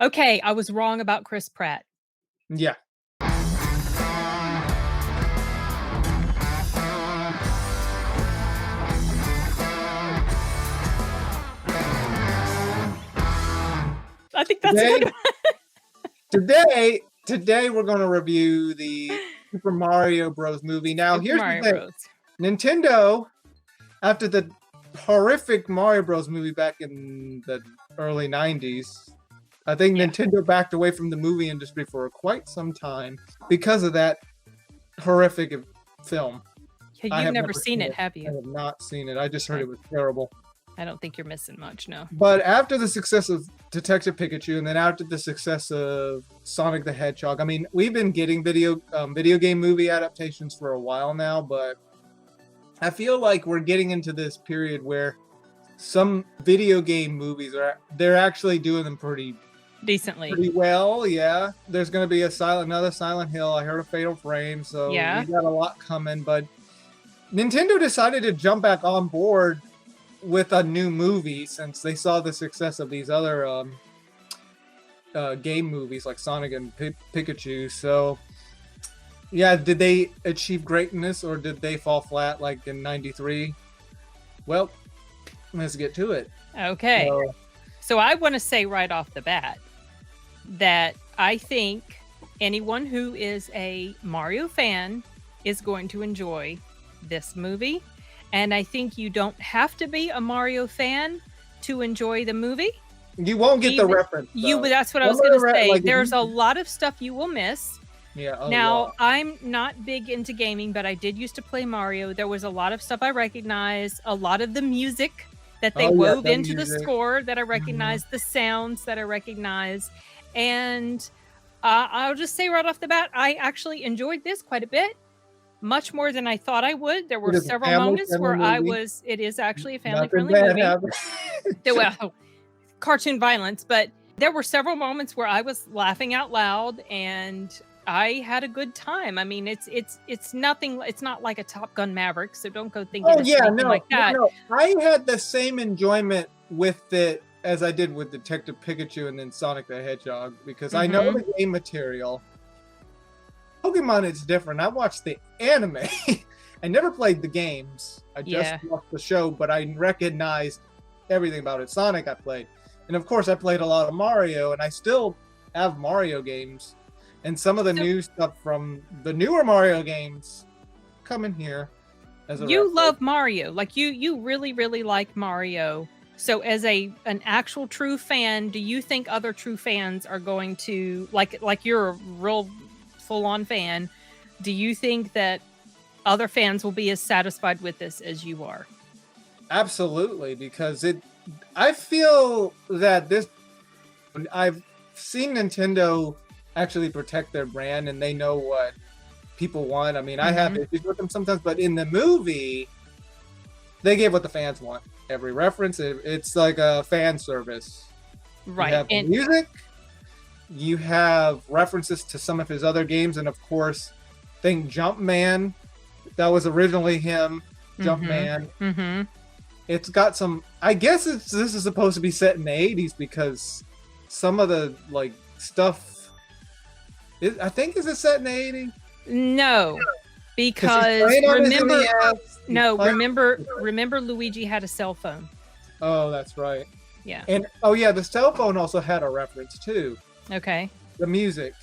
Okay, I was wrong about Chris Pratt. Yeah. I think that's a good Today we're going to review the Super Mario Bros. Movie. Now, Super here's Mario the thing. Bros. Nintendo, after the horrific Mario Bros. Movie back in the early 90s, I think Nintendo backed away from the movie industry for quite some time because of that horrific film. You've never seen it, have you? I have not seen it. I just heard it was terrible. I don't think you're missing much, no. But after the success of Detective Pikachu, and then after the success of Sonic the Hedgehog, I mean, we've been getting video game movie adaptations for a while now, but I feel like we're getting into this period where some video game movies they're actually doing them pretty well. Yeah, there's going to be another Silent Hill. I heard a Fatal Frame, so we got a lot coming. But Nintendo decided to jump back on board with a new movie since they saw the success of these other game movies like Sonic and Pikachu. So yeah, did they achieve greatness or did they fall flat like in 93? Well, let's get to it. Okay. So I want to say right off the bat that I think anyone who is a Mario fan is going to enjoy this movie. And I think you don't have to be a Mario fan to enjoy the movie. You won't get the reference. That's what I was going to say. There's a lot of stuff you will miss. Yeah. Now, I'm not big into gaming, but I did used to play Mario. There was a lot of stuff I recognized. A lot of the music that they wove into the score that I recognized. The sounds that I recognized. And I'll just say right off the bat, I actually enjoyed this quite a bit. Much more than I thought I would. There were several moments where it is actually a family-friendly movie. Well, cartoon violence, but there were several moments where I was laughing out loud and I had a good time. I mean, it's nothing, it's not like a Top Gun Maverick, so don't go thinking like that. No. I had the same enjoyment with it as I did with Detective Pikachu and then Sonic the Hedgehog because I know the game material. Pokemon is different. I watched the anime. I never played the games. I just watched the show, but I recognized everything about it. Sonic I played. And of course I played a lot of Mario, and I still have Mario games. And some of the new stuff from the newer Mario games come in here. You love Mario. Like you really, really like Mario. So as an actual true fan, do you think other true fans are going to, like you're a real full-on fan, do you think that other fans will be as satisfied with this as you are? Absolutely, because I feel that I've seen Nintendo actually protect their brand and they know what people want. I mean, I have issues with them sometimes, but in the movie, they gave what the fans want. Every reference, it's like a fan service. Right. You have the music. You have references to some of his other games, and of course, think Jumpman. That was originally him, Jumpman. It's got some. I guess this is supposed to be set in the 80s because some of the stuff. I think is it set in the 80s? No, because remember Luigi had a cell phone. Oh, that's right. Yeah. And the cell phone also had a reference too. Okay. The music.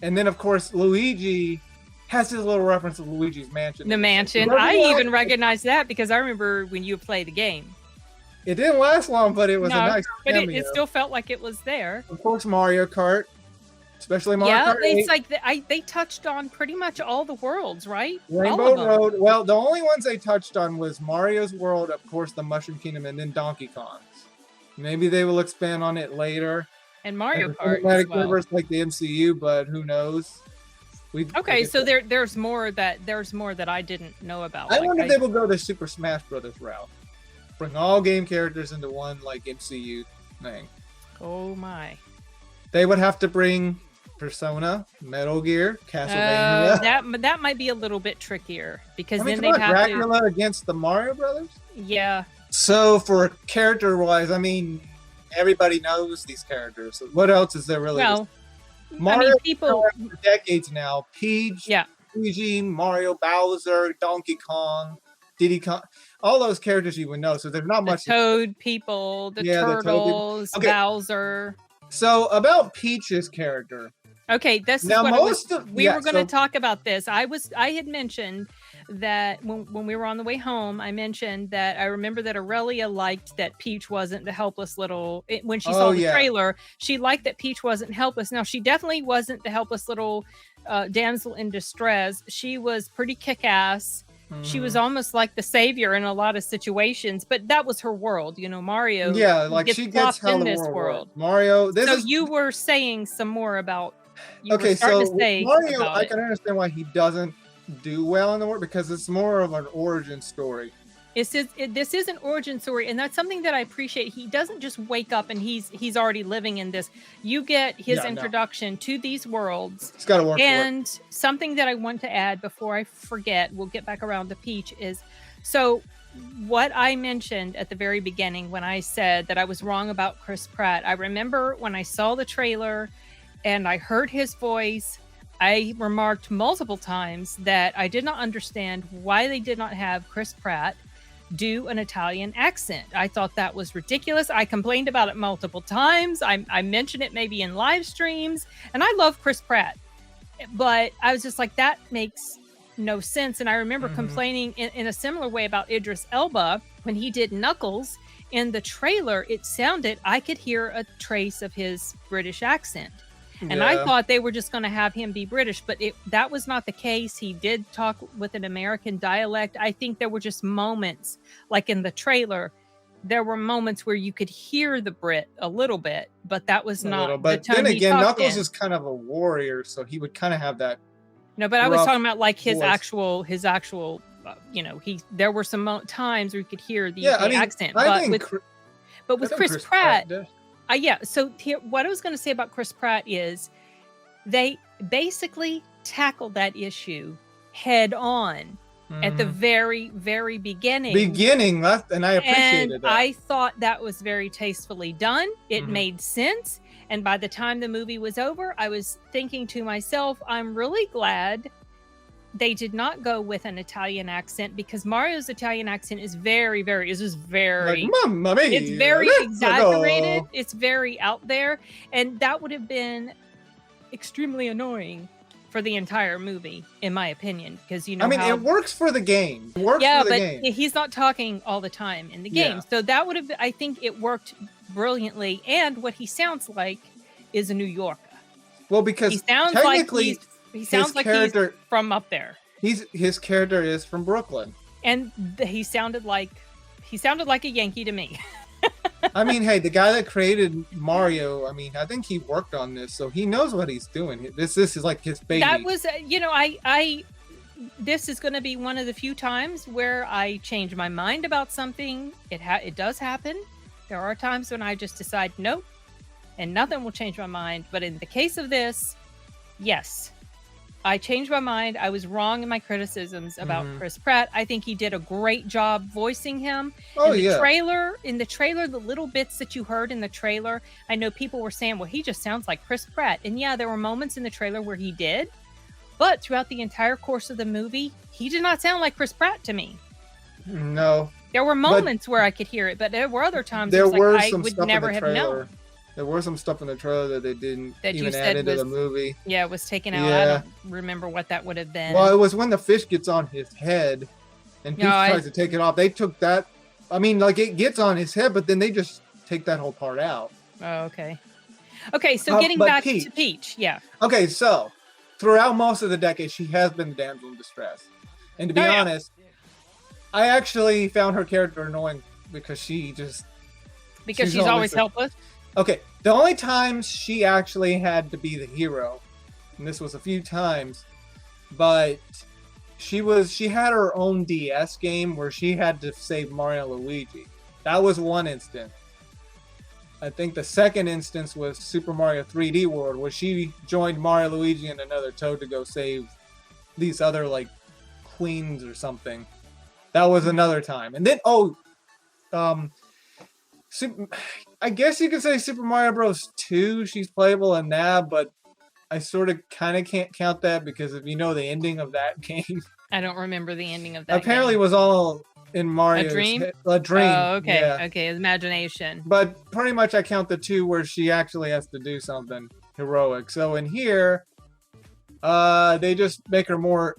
And then, of course, Luigi has his little reference to Luigi's Mansion. The mansion. I even recognize that because I remember when you played the game. It didn't last long, but it was a nice cameo. But it still felt like it was there. Of course, Mario Kart. Especially Mario Kart 8. It's like they touched on pretty much all the worlds, right? Rainbow Road. Well, the only ones they touched on was Mario's World, of course, the Mushroom Kingdom, and then Donkey Kong's. Maybe they will expand on it later. And Mario Kart as well. Universe like the MCU, but who knows? So there's more that I didn't know about. I wonder if they will go the Super Smash Brothers route. Bring all game characters into one MCU thing. Oh my. They would have to bring Persona, Metal Gear, Castlevania. That might be a little bit trickier because then they'd have Dracula against the Mario Brothers. Yeah. So for character wise, I mean, everybody knows these characters. So what else is there really? Well, Mario, I mean, people for decades now. Peach, yeah, Luigi, Mario, Bowser, Donkey Kong, Diddy Kong, all those characters you would know. So there's not the much. Toad people, the turtles, Okay. Bowser. So about Peach's character. Okay, this is Now, what we were going to talk about this. I had mentioned that when we were on the way home, I mentioned that I remember that Aurelia liked that Peach wasn't the helpless little, when she saw the trailer, she liked that Peach wasn't helpless. Now, she definitely wasn't the helpless little damsel in distress. She was pretty kick-ass. She was almost like the savior in a lot of situations, but that was her world, you know. Mario, like she gets how in the this world. Mario, you were saying some more about. Mario, I can understand why he doesn't do well in the world, because it's more of an origin story. This is an origin story, and that's something that I appreciate. He doesn't just wake up and he's already living in this. You get his introduction to these worlds. It's got to work. And something that I want to add before I forget, we'll get back around to Peach, is so what I mentioned at the very beginning when I said that I was wrong about Chris Pratt. I remember when I saw the trailer and I heard his voice, I remarked multiple times that I did not understand why they did not have Chris Pratt do an Italian accent. I thought that was ridiculous. I complained about it multiple times. I mentioned it maybe in live streams, and I love Chris Pratt, but I was just like, that makes no sense. And I remember complaining in a similar way about Idris Elba when he did Knuckles. In the trailer, it sounded, I could hear a trace of his British accent. And I thought they were just going to have him be British, but that was not the case. He did talk with an American dialect. I think there were just moments, like in the trailer, there were moments where you could hear the Brit a little bit, but that was not. But then again, Knuckles is kind of a warrior, so he would kind of have that. No, but I was talking about like his actual. You know, there were some times where you could hear the accent. But with Chris Pratt. So what I was going to say about Chris Pratt is they basically tackled that issue head on at the very, very beginning. And I appreciated that. I thought that was very tastefully done. It made sense. And by the time the movie was over, I was thinking to myself, I'm really glad they did not go with an Italian accent, because Mario's Italian accent is very, very, like, Mamma mia, it's very exaggerated. It's very out there. And that would have been extremely annoying for the entire movie, in my opinion, because it works for the game. He's not talking all the time in the game. So that would have, I think it worked brilliantly. And what he sounds like is a New Yorker. Well, because he sounds technically, he sounds like he's from up there. His character is from Brooklyn, and he sounded like a Yankee to me. I mean, hey, the guy that created Mario, I think he worked on this, so he knows what he's doing. This is like his baby. That was, this is going to be one of the few times where I change my mind about something. It does happen. There are times when I just decide nope, and nothing will change my mind. But in the case of this, yes. I changed my mind. I was wrong in my criticisms about Chris Pratt. I think he did a great job voicing him. In the trailer, the little bits that you heard in the trailer, I know people were saying, well, he just sounds like Chris Pratt. And yeah, there were moments in the trailer where he did. But throughout the entire course of the movie, he did not sound like Chris Pratt to me. No. There were moments where I could hear it, but there were other times I would never have known. There were some stuff in the trailer that they didn't even add into the movie. Yeah, it was taken out. I don't remember what that would have been. Well, it was when the fish gets on his head and Peach tries to take it off. They took that. It gets on his head, but then they just take that whole part out. Oh, okay. Okay, so getting back to Peach. Yeah. Okay, so throughout most of the decade, she has been the damsel in distress. And to be honest, I actually found her character annoying because she's always helpless. Okay, the only times she actually had to be the hero, and this was a few times, but she had her own DS game where she had to save Mario and Luigi. That was one instance. I think the second instance was Super Mario 3D World, where she joined Mario, Luigi, and another Toad to go save these other, like, queens or something. That was another time. And then, I guess you could say Super Mario Bros. 2, she's playable in that, but I sort of kind of can't count that because if you know the ending of that game. I don't remember the ending of that Apparently game. It was all in Mario's A dream? A dream. Oh, okay. Yeah. Okay, imagination. But pretty much I count the 2 where she actually has to do something heroic. So in here, they just make her more,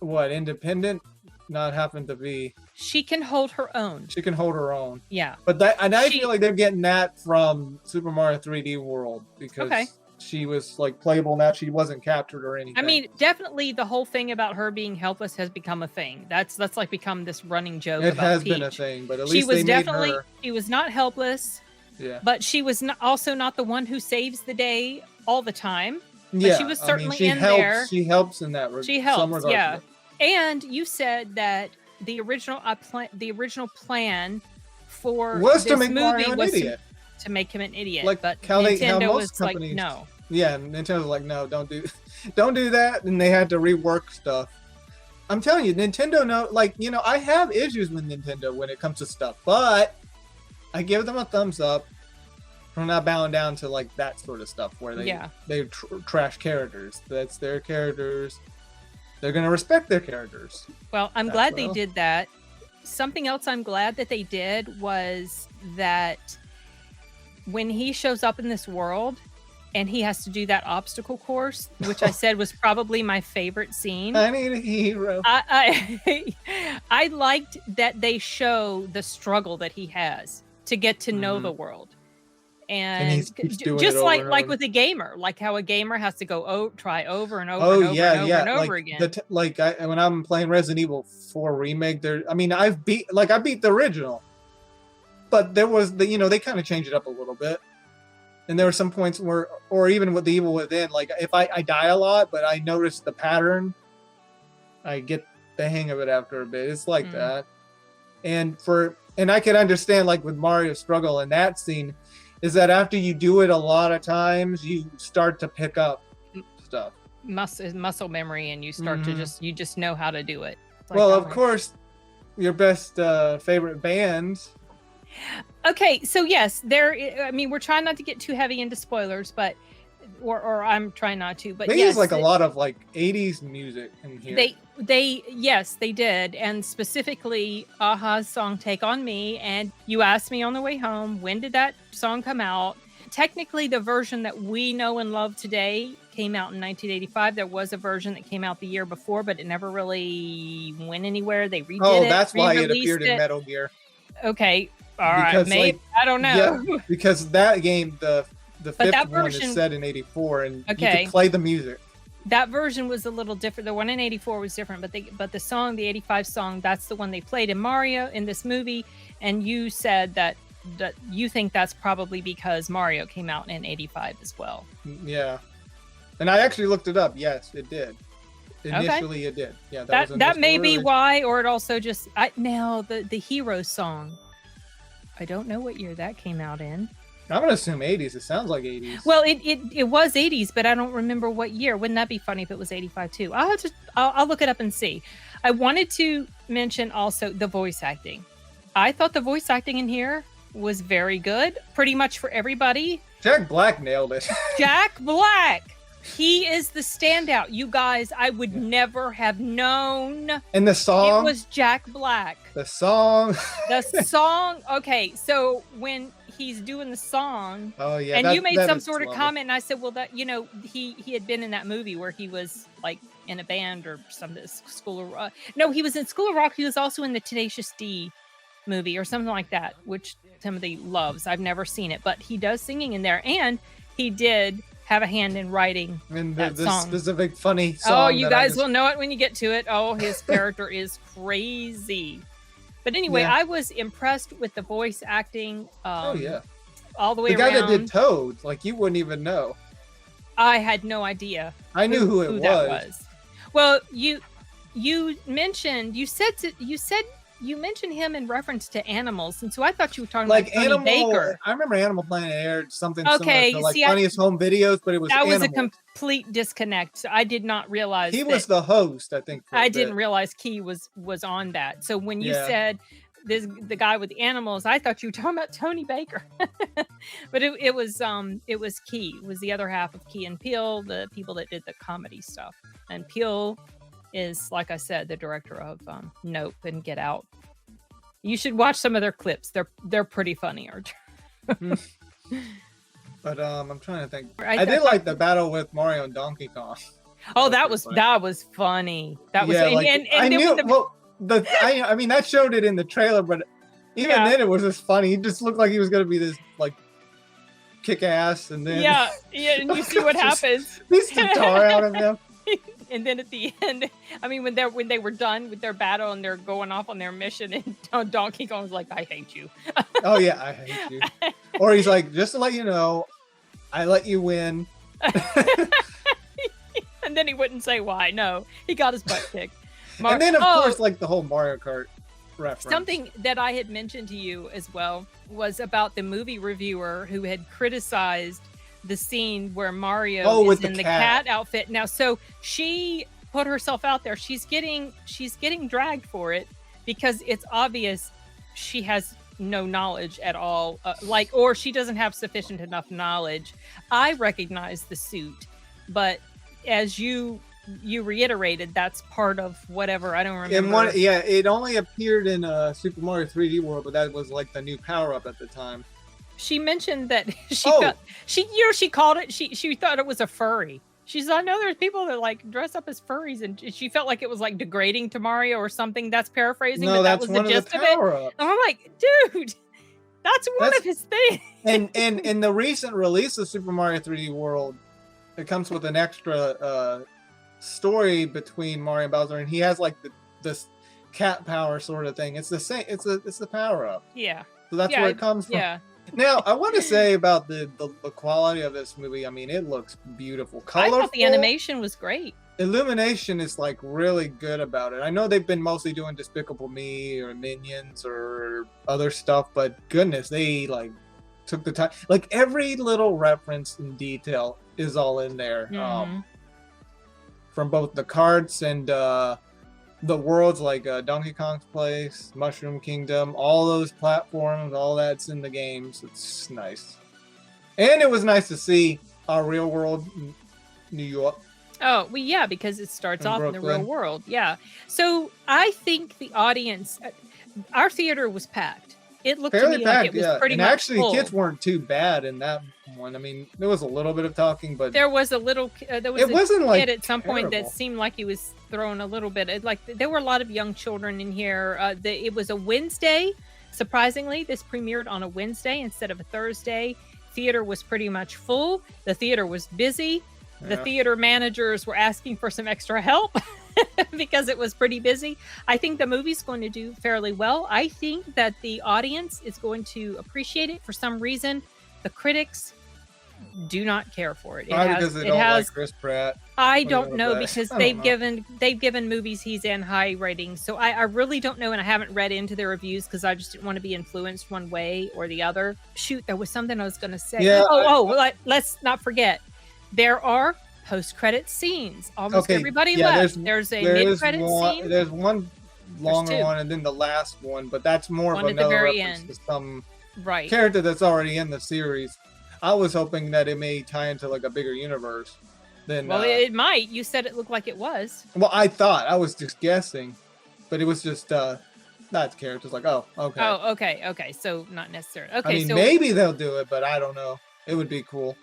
independent? Not having to be. She can hold her own. She can hold her own. Yeah. But I feel like they're getting that from Super Mario 3D World because she was like playable now. She wasn't captured or anything. I mean, definitely the whole thing about her being helpless has become a thing. That's like become this running joke. It about has Peach. been a thing, but at she least was they definitely made her. She was not helpless. Yeah. But she was also not the one who saves the day all the time. But Yeah. she was certainly she in helps, there. She helps in that regard. She helps. Yeah. And you said that the original plan for was this to make movie Mario an was idiot. to make him an idiot. Like but how Nintendo most was companies, like, no. Yeah, Nintendo's like, no, don't do that, and they had to rework stuff. I'm telling you, Nintendo I have issues with Nintendo when it comes to stuff, but I give them a thumbs up for not bowing down to like that sort of stuff where they trash characters. That's their characters. They're gonna respect their characters. Well, I'm glad they did that. Something else I'm glad that they did was that when he shows up in this world and he has to do that obstacle course, which I said was probably my favorite scene. I need a hero. I liked that they show the struggle that he has to get to know the world. And just like with a gamer, like how a gamer has to go try over and over and over again. When I'm playing Resident Evil 4 remake, I beat the original, but there was they kind of changed it up a little bit, and there were some points where, or even with the Evil Within, like if I die a lot, but I notice the pattern, I get the hang of it after a bit. It's like that, and I can understand like with Mario's struggle in that scene. Is that after you do it a lot of times, you start to pick up stuff. Muscle memory, and you start to just know how to do it. Like, well, of course, your best favorite bands. Okay, so yes, we're trying not to get too heavy into spoilers, but or I'm trying not to. But they use like a lot of like 80s music in here. They did, and specifically Aha's song "Take on Me." And you asked me on the way home, when did that song come out? Technically, the version that we know and love today came out in 1985. There was a version that came out the year before, but it never really went anywhere. They redid it. Oh, that's why it appeared in Metal Gear. Okay, all right, maybe I don't know. Yeah, because that game, the fifth one is set in 84, and you could play the music. That version was a little different. The one in 84 was different, but the song, the 85 song, that's the one they played in Mario in this movie. And you said that you think that's probably because Mario came out in 85 as well. Yeah. And I actually looked it up. Yes, it did. Initially, it did. Yeah, that may be why, or it also just now the hero song. I don't know what year that came out in. I'm gonna assume 80s. It sounds like 80s. Well, it was 80s, but I don't remember what year. Wouldn't that be funny if it was 85 too? I'll look it up and see. I wanted to mention also the voice acting. I thought the voice acting in here was very good, pretty much for everybody. Jack Black nailed it. Jack Black. He is the standout. You guys, I would never have known. And the song? It was Jack Black. The song? The song. Okay, so when he's doing the song. Oh, yeah. And you made some sort of comment, and I said, well, that, he had been in that movie where he was like in a band or something, School of Rock. No, he was in School of Rock. He was also in the Tenacious D movie or something like that, which Timothy loves. I've never seen it, but he does singing in there, and he did have a hand in writing that song. This is a big funny song. Oh, you guys will know it when you get to it. Oh, his character is crazy. But anyway, I was impressed with the voice acting. Oh yeah, all the way around. The guy that did Toad, like you wouldn't even know. I had no idea. I knew who it was. Well, you mentioned you mentioned him in reference to animals, and so I thought you were talking about Tony Baker. I remember Animal Planet aired something similar to like see, Funniest Home Videos, but it was that was a complete disconnect. So I did not realize he was the host. I think I didn't realize Key was on that. So when you said the guy with the animals. I thought you were talking about Tony Baker, but it was Key. It was the other half of Key and Peele, the people that did the comedy stuff. And Peele is, like I said, the director of Nope and Get Out. You should watch some of their clips. They're pretty funny. But I'm trying to think. I did like the battle with Mario and Donkey Kong. Oh, that was funny. That was I knew. I mean, that showed it in the trailer, but even then, it was just funny. He just looked like he was gonna be this like kick ass, and then and you see what happens. Beats the tar out of him. And then at the end, I mean, when they were done with their battle and they're going off on their mission, and Donkey Kong was like, "I hate you." Oh yeah, I hate you. Or he's like, "Just to let you know, I let you win." And then he wouldn't say why. No, he got his butt kicked. And then, of course, like the whole Mario Kart reference. Something that I had mentioned to you as well was about the movie reviewer who had criticized the scene where Mario is in the cat outfit. Now, so she put herself out there. She's getting dragged for it because it's obvious she has no knowledge at all, or she doesn't have sufficient enough knowledge. I recognize the suit, but as you reiterated, that's part of whatever. I don't remember. It only appeared in Super Mario 3D World, but that was like the new power up at the time. She mentioned that she called it. She thought it was a furry. She said, "I know there's people that like dress up as furries," and she felt like it was like degrading to Mario or something. That's paraphrasing. No, but that's that was the gist of it. And I'm like, dude, that's one of his things. And in the recent release of Super Mario 3D World, it comes with an extra story between Mario and Bowser, and he has like this cat power sort of thing. It's the same. It's the power up. Yeah. So that's where it comes from. Yeah. Now, I want to say about the quality of this movie. I mean, it looks beautiful. Colorful. I thought the animation was great. Illumination is like really good about it. I know they've been mostly doing Despicable Me or Minions or other stuff, but goodness, they like took the time. Like every little reference and detail is all in there. Mm-hmm. From both the carts and the worlds, like Donkey Kong's Place, Mushroom Kingdom, all those platforms, all that's in the games. It's nice. And it was nice to see our real world, New York. Oh, well, yeah, because it starts off in the real world. Yeah. So I think the audience, our theater was packed. It looked to me like it was pretty much actually, full. Kids weren't too bad in that one. I mean, there was a little bit of talking, but there was a little. There was kid at some point that seemed like he was throwing a little bit. Like there were a lot of young children in here. It was a Wednesday. Surprisingly, this premiered on a Wednesday instead of a Thursday. Theater was pretty much full. The theater was busy. The theater managers were asking for some extra help because it was pretty busy. I think the movie's going to do fairly well. I think that the audience is going to appreciate it for some reason. The critics do not care for it. Because they don't like Chris Pratt. I don't know because they've given movies he's in high ratings. So I really don't know, and I haven't read into their reviews because I just didn't want to be influenced one way or the other. Shoot, there was something I was going to say. Yeah, let's not forget. There are post-credit scenes. Almost everybody left. There's a mid-credit scene. There's one longer one, and then the last one, but that's more of another reference to some character that's already in the series. I was hoping that it may tie into like a bigger universe. Well, it might. You said it looked like it was. Well, I thought. I was just guessing, but it was just not characters. Like, oh, okay. Oh, okay. So not necessarily. Okay, I mean, maybe they'll do it, but I don't know. It would be cool.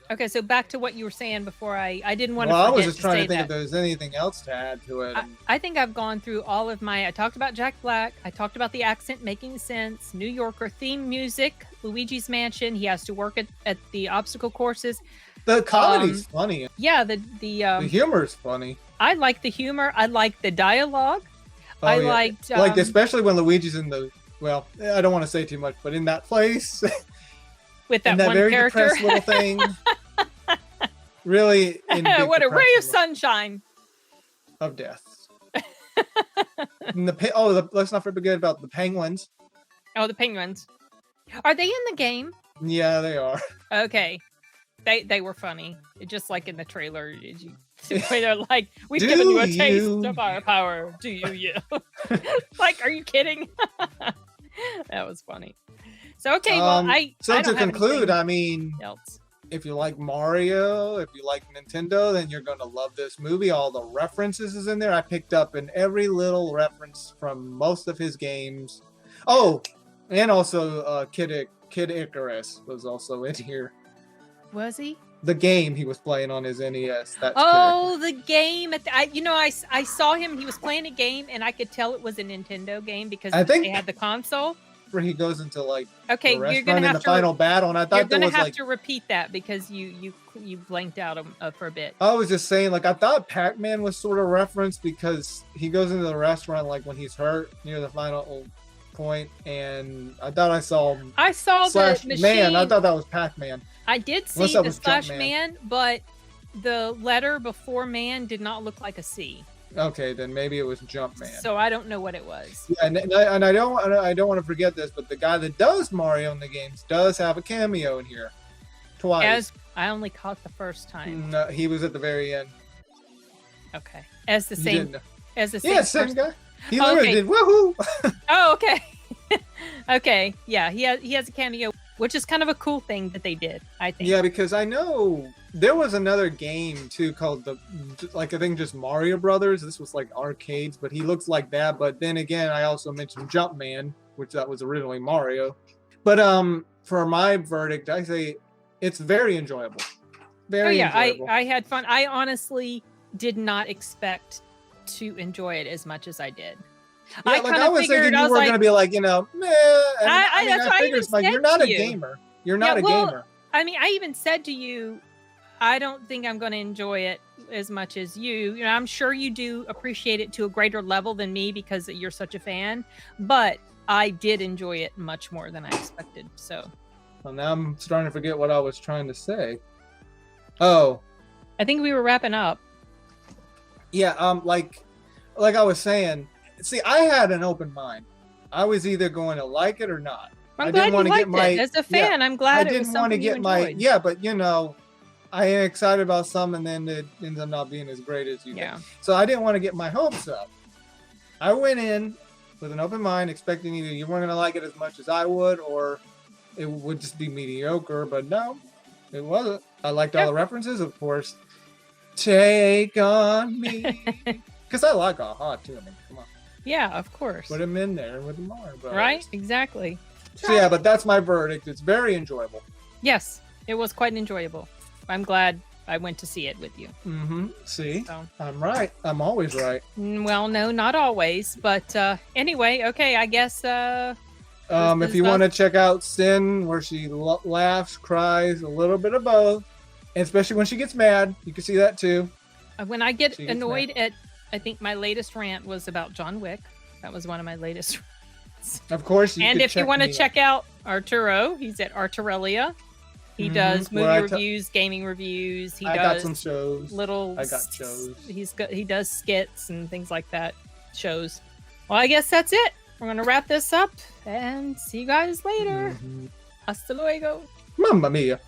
Okay, so back to what you were saying before I didn't want to I was just trying to think if there was anything else to add to it. I think I've gone through all of I talked about Jack Black. I talked about the accent making sense. New Yorker theme music. Luigi's Mansion. He has to work at the obstacle courses. The comedy's funny. Yeah, the humor's funny. I like the humor. I like the dialogue. Liked especially when Luigi's in the I don't want to say too much, but in that place with that one very character, depressed little thing. Really, what a ray of sunshine of death. And let's not forget about the penguins. Oh, the penguins. Are they in the game? Yeah, they are. Okay. They were funny. Just like in the trailer, where they're like, "We've given you a taste of our power. Do you?" Like, are you kidding? That was funny. So okay, well, So to conclude, I mean, else. If you like Mario, if you like Nintendo, then you're gonna love this movie. All the references is in there. I picked up in every little reference from most of his games. Oh, and also Kid Icarus was also in here. Was he? The game he was playing on his NES. That's the game. I saw him. He was playing a game, and I could tell it was a Nintendo game because they had the console. Where he goes into like the you're gonna have to final battle, and I thought you're gonna have to repeat that because you blanked out for a bit. I was just saying, like, I thought Pac-Man was sort of referenced because he goes into the restaurant like when he's hurt near the final point, and I thought I saw the machine. Man, I thought that was Pac-Man. I did see the slash man, but the letter before man did not look like a C. Okay, then maybe it was Jumpman. So I don't know what it was. Yeah, and I don't want to forget this, but the guy that does Mario in the games does have a cameo in here, twice. I only caught the first time. No, he was at the very end. Okay, as the same same guy. He literally did woohoo. Oh, okay. Okay, yeah, he has a cameo, which is kind of a cool thing that they did, I think. Yeah, because I know there was another game too called I think just Mario Brothers. This was like arcades, but he looks like that. But then again, I also mentioned Jumpman, which that was originally Mario. But for my verdict, I say it's very enjoyable. Enjoyable. I had fun. I honestly did not expect to enjoy it as much as I did. Yeah, I was thinking you were going to be like, meh. And I figured it's like, you're not a gamer. You're not a gamer. I mean, I even said to you, I don't think I'm going to enjoy it as much as you. You know, I'm sure you do appreciate it to a greater level than me because you're such a fan. But I did enjoy it much more than I expected. So. Well, now I'm starting to forget what I was trying to say. Oh. I think we were wrapping up. Yeah. Like I was saying. See, I had an open mind. I was either going to like it or not. I'm glad you liked it. As a fan, I'm glad it was something you enjoyed. Yeah, but I am excited about some, and then it ends up not being as great as you think. So I didn't want to get my hopes up. I went in with an open mind, expecting either you weren't going to like it as much as I would, or it would just be mediocre. But no, it wasn't. I liked all the references, of course. Take on me. Because I like Aha, too. I mean, come on. Yeah, of course. Put him in there with the Mario Brothers. Right? Exactly. So yeah, but that's my verdict. It's very enjoyable. Yes, it was quite enjoyable. I'm glad I went to see it with you. Mm-hmm. See? So. I'm right. I'm always right. Well, no, not always. But anyway, okay, I guess... if you want to check out Cyn, where she laughs, cries, a little bit of both, and especially when she gets mad, you can see that too. When I get annoyed at... I think my latest rant was about John Wick. That was one of my latest rants. Of course. And if you want to check out Arturo, he's at Arturelia. He does movie reviews, gaming reviews. He does got some shows. I got shows. He does skits and things like that. Shows. Well, I guess that's it. We're gonna wrap this up and see you guys later. Hasta luego. Mamma mia.